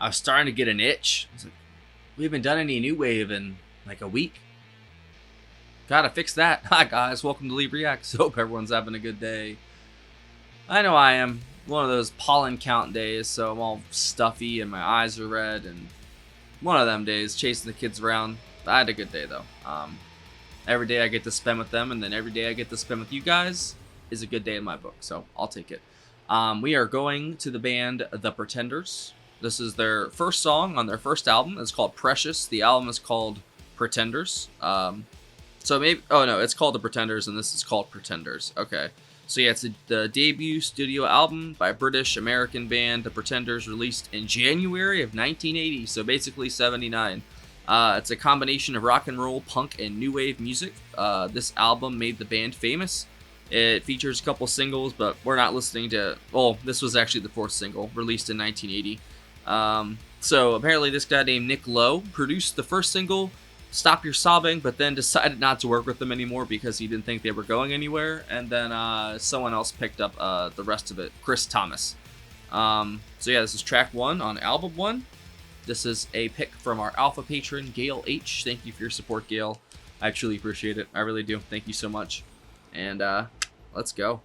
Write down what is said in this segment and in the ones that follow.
I was starting to get an itch. I was like, we haven't done any new wave in like a week. Gotta fix that. Hi guys, welcome to Leave Reacts. Hope everyone's having a good day. I know I am. One of those pollen count days, so I'm all stuffy and my eyes are red, and one of them days chasing the kids around. I had a good day though. Every day I get to spend with them, and then every day I get to spend with you guys is a good day in my book, so I'll take it. We are going to the band The Pretenders. This is their first song on their first album. It's called Precious. The album is called Pretenders. So maybe, oh no, it's called The Pretenders, and this is called Pretenders. Okay. So yeah, it's the debut studio album by British-American band The Pretenders, released in January of 1980, so basically 79. It's a combination of rock and roll, punk, and new wave music. This album made the band famous. It features a couple singles, but we're not listening to... Well, this was actually the fourth single, released in 1980. So apparently this guy named Nick Lowe produced the first single, Stop Your Sobbing, but then decided not to work with them anymore because he didn't think they were going anywhere. And then someone else picked up the rest of it, Chris Thomas. So yeah, this is track 1 on album 1. This is a pick from our alpha patron, Gail H. Thank you for your support, Gail. I truly appreciate it. I really do. Thank you so much. And let's go.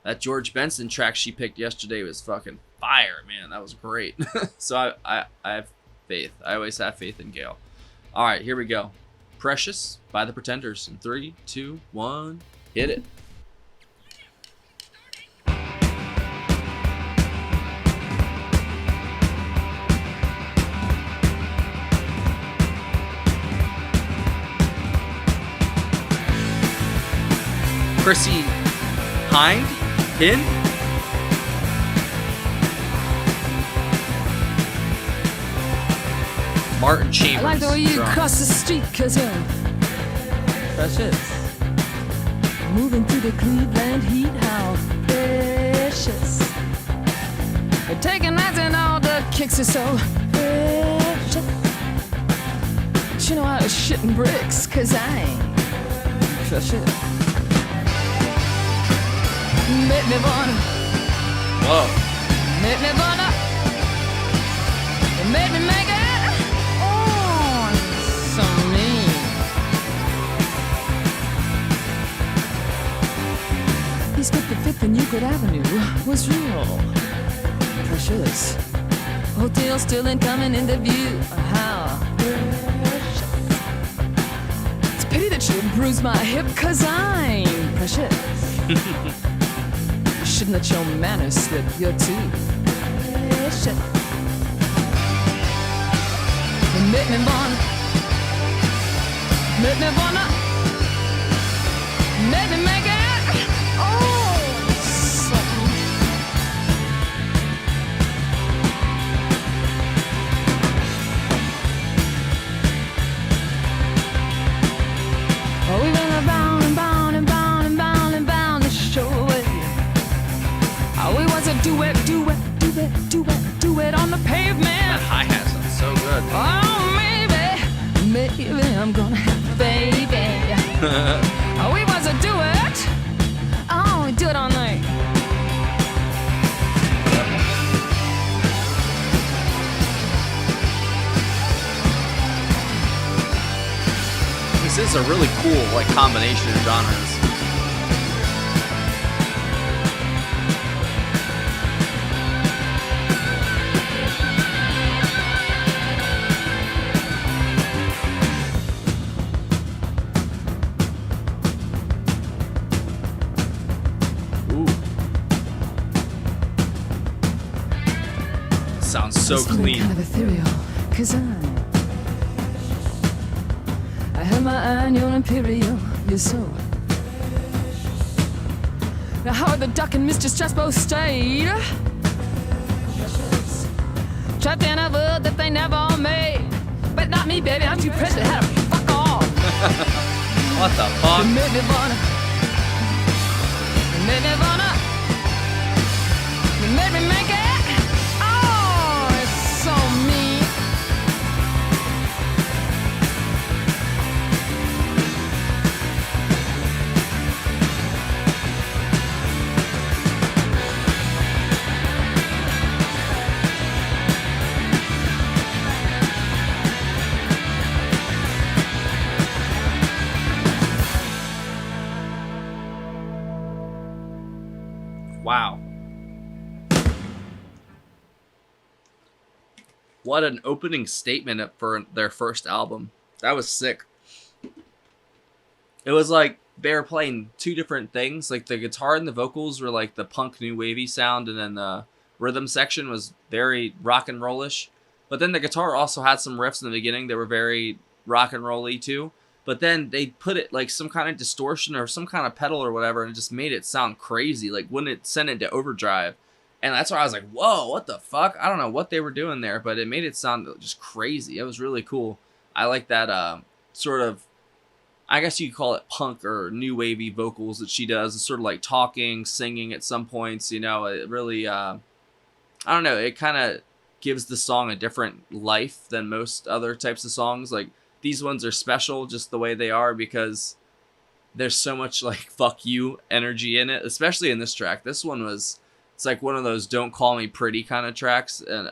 That George Benson track she picked yesterday was fucking fire, man. That was great. So I have faith. I always have faith in Gail. All right, here we go. Precious by The Pretenders. In 3, 2, 1, hit it. Chrissy Hind? Hin? Martin Chambers. I like the way you drums. cross the street, cause you're precious. Moving through the Cleveland heat, how precious. You're taking nights and all the kicks are so precious. But you know I was shitting bricks, cause I ain't precious. Make me wanna. Whoa. Make me wanna. Make me make it. Oh, so mean. He skipped the 5th and Euclid Avenue was real precious. Hotel still incoming into view. How precious. It's a pity that you bruised my hip, cause I'm precious. Shouldn't let your manners slip, you're too precious. Make me wanna, make me wanna, make me make it. Oh, something. Oh, we went around and bound and bound and bound and bound to show it. Oh, we was a duet, duet, duet, duet, duet on the pavement. That hi-hat sounds so good. Oh, maybe I'm gonna have a baby. Oh, we was a duet. Oh, we do it all night. This is a really cool like combination of genres. Sounds so clean. Kind of ethereal, cause I have my eye on your imperial, you're so. Now Howard the Duck and Mr. Stress both stayed trapped in a world that they never made. But not me, baby, I'm too precious to have to fuck off. What the fuck? You made me wanna. You made me wanna. You made me make it. Oh, it's so mean. Wow. What an opening statement for their first album. That was sick. It was like they were playing two different things. Like the guitar and the vocals were like the punk new wavy sound, and then the rhythm section was very rock and rollish. But then the guitar also had some riffs in the beginning that were very rock and rolly too. But then they put it like some kind of distortion or some kind of pedal or whatever, and it just made it sound crazy. Like when it sent it to overdrive. And that's why I was like, whoa, what the fuck? I don't know what they were doing there, but it made it sound just crazy. It was really cool. I like that sort of, I guess you could call it punk or new wavy vocals that she does. It's sort of like talking, singing at some points, you know. It really, I don't know, it kind of gives the song a different life than most other types of songs. Like, these ones are special just the way they are because there's so much, like, fuck you energy in it, especially in this track. This one was... It's like one of those don't call me pretty kind of tracks. And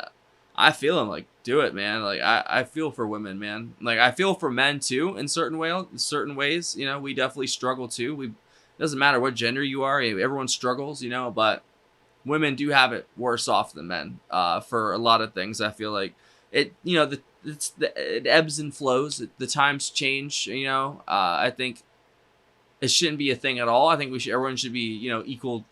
I feel them, like, do it, man. Like, I feel for women, man. Like, I feel for men, too, in certain ways. You know, we definitely struggle, too. It doesn't matter what gender you are. Everyone struggles, you know. But women do have it worse off than men for a lot of things. I feel like it, you know, it ebbs and flows. The times change, you know. I think it shouldn't be a thing at all. I think everyone should be, you know, equal.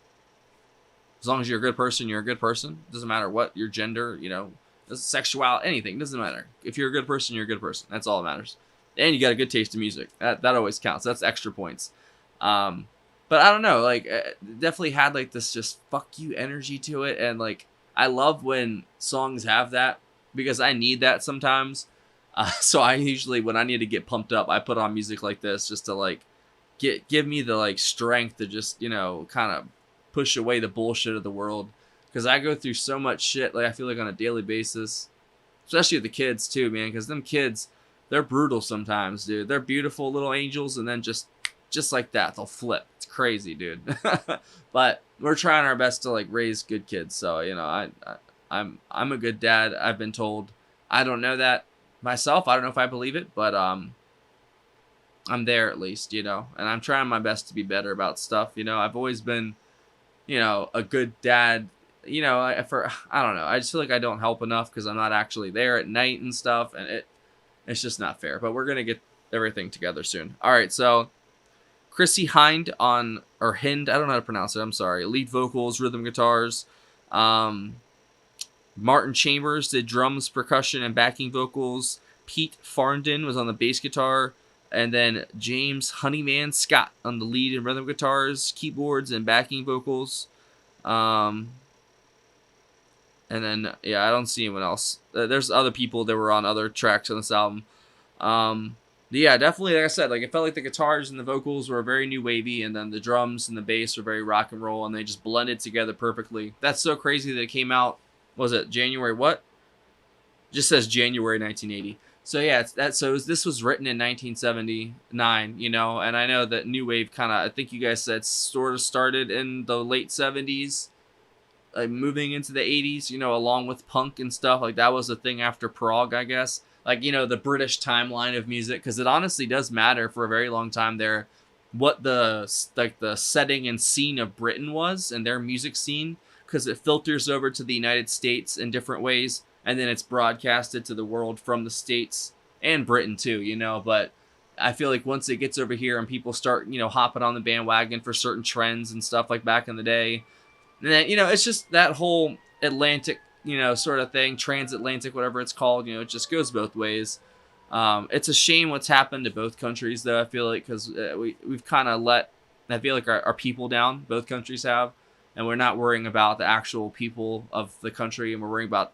As long as you're a good person, you're a good person. Doesn't matter what your gender, you know, sexuality, anything. Doesn't matter. If you're a good person, you're a good person. That's all that matters. And you got a good taste in music. That always counts. That's extra points. But I don't know. Like, definitely had like this just fuck you energy to it. And like, I love when songs have that because I need that sometimes. So I usually, when I need to get pumped up, I put on music like this just to like give me the like strength to just, you know, kind of push away the bullshit of the world, because I go through so much shit, like I feel like on a daily basis, especially with the kids too, man, because them kids, they're brutal sometimes, dude. They're beautiful little angels, and then just like that, they'll flip. It's crazy, dude. But we're trying our best to like raise good kids, so you know, I'm a good dad, I've been told. I don't know that myself. I don't know if I believe it, but I'm there at least, you know, and I'm trying my best to be better about stuff, you know. I've always been, you know, a good dad, you know, I don't know. I just feel like I don't help enough because I'm not actually there at night and stuff. And it's just not fair, but we're going to get everything together soon. All right. So Chrissy Hind Hind, I don't know how to pronounce it. I'm sorry. Lead vocals, rhythm guitars. Martin Chambers did drums, percussion, and backing vocals. Pete Farndon was on the bass guitar. And then James Honeyman Scott on the lead and rhythm guitars, keyboards, and backing vocals. And then, yeah, I don't see anyone else. There's other people that were on other tracks on this album. Yeah, definitely, like I said, like it felt like the guitars and the vocals were very new wavy, and then the drums and the bass were very rock and roll, and they just blended together perfectly. That's so crazy that it came out, was it January what? Just says January 1980. So yeah, this was written in 1979, you know, and I know that new wave kind of, I think you guys said, sort of started in the late 70s, like moving into the 80s, you know, along with punk and stuff. Like that was a thing after Prague, I guess. Like, you know, the British timeline of music, because it honestly does matter for a very long time there what the setting and scene of Britain was and their music scene, because it filters over to the United States in different ways. And then it's broadcasted to the world from the States and Britain too, you know. But I feel like once it gets over here and people start, you know, hopping on the bandwagon for certain trends and stuff like back in the day, and then, you know, it's just that whole Atlantic, you know, sort of thing, transatlantic, whatever it's called, you know, it just goes both ways. It's a shame what's happened to both countries, though, I feel like, because we've kind of let, I feel like, our people down, both countries have, and we're not worrying about the actual people of the country, and we're worrying about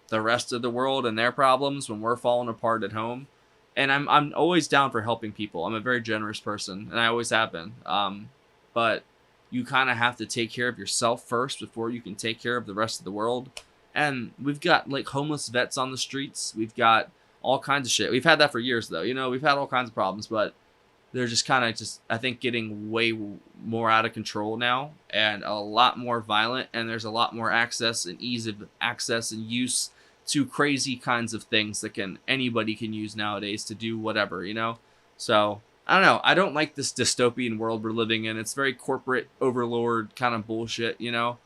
the rest of the world and their problems when we're falling apart at home. And I'm always down for helping people. I'm a very generous person, and I always have been. But you kind of have to take care of yourself first before you can take care of the rest of the world. And we've got like homeless vets on the streets. We've got all kinds of shit. We've had that for years, though. You know, we've had all kinds of problems, but they're just kind of I think, getting way more out of control now, and a lot more violent. And there's a lot more access and ease of access and use to crazy kinds of things that anybody can use nowadays to do whatever, you know? So I don't know. I don't like this dystopian world we're living in. It's very corporate overlord kind of bullshit, you know?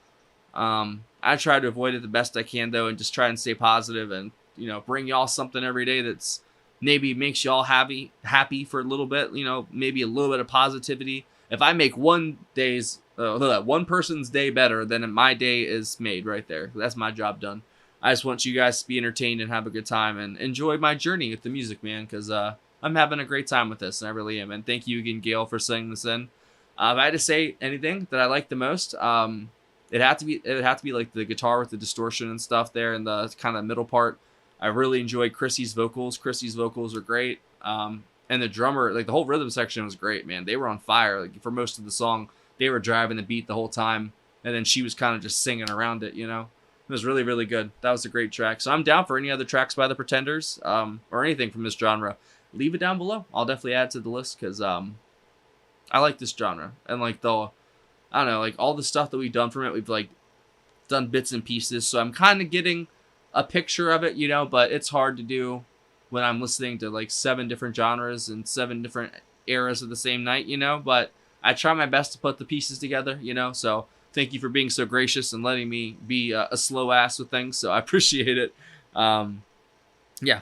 I try to avoid it the best I can, though, and just try and stay positive and, you know, bring y'all something every day that's maybe makes y'all happy for a little bit, you know, maybe a little bit of positivity. If I make one person's day better, then my day is made right there. That's my job done. I just want you guys to be entertained and have a good time and enjoy my journey with the music, man, because I'm having a great time with this, and I really am. And thank you again, Gail, for sending this in. If I had to say anything that I like the most, it would have to be like the guitar with the distortion and stuff there in the kind of middle part. I really enjoyed Chrissy's vocals. Chrissy's vocals are great. And the drummer, like the whole rhythm section was great, man. They were on fire. Like for most of the song, they were driving the beat the whole time. And then she was kind of just singing around it, you know. It was really, really good. That was a great track. So I'm down for any other tracks by the Pretenders, or anything from this genre. Leave it down below. I'll definitely add to the list because I like this genre. And like I don't know, like all the stuff that we've done from it, we've like done bits and pieces. So I'm kind of getting a picture of it, you know, but it's hard to do when I'm listening to like 7 different genres and 7 different eras of the same night, you know, but I try my best to put the pieces together, you know, so thank you for being so gracious and letting me be a slow ass with things. So I appreciate it. Yeah,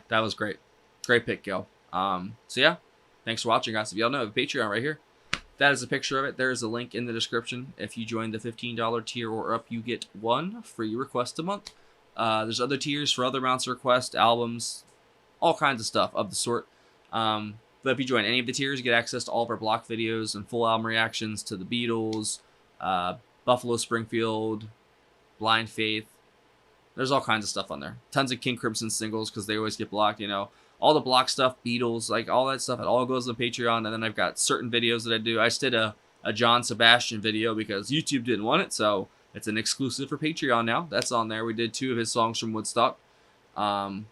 that was great. Great pick, Gail. So yeah, thanks for watching, guys. If y'all know, I have a Patreon right here. That is a picture of it. There is a link in the description. If you join the $15 tier or up, you get 1 free request a month. There's other tiers for other amounts of requests, albums, all kinds of stuff of the sort. But if you join any of the tiers, you get access to all of our block videos and full album reactions to the Beatles, Buffalo Springfield, Blind Faith. There's all kinds of stuff on there. Tons of King Crimson singles because they always get blocked, you know. All the block stuff, Beatles, like all that stuff, it all goes on Patreon. And then I've got certain videos that I do. I just did a John Sebastian video because YouTube didn't want it, so it's an exclusive for Patreon now. That's on there. We did 2 of his songs from Woodstock. And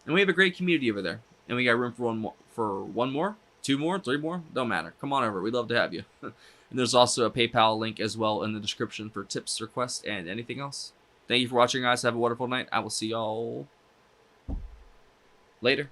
we have a great community over there. And we got room for one more, 2 more, 3 more. Don't matter. Come on over. We'd love to have you. And there's also a PayPal link as well in the description for tips, requests, and anything else. Thank you for watching, guys. Have a wonderful night. I will see y'all later.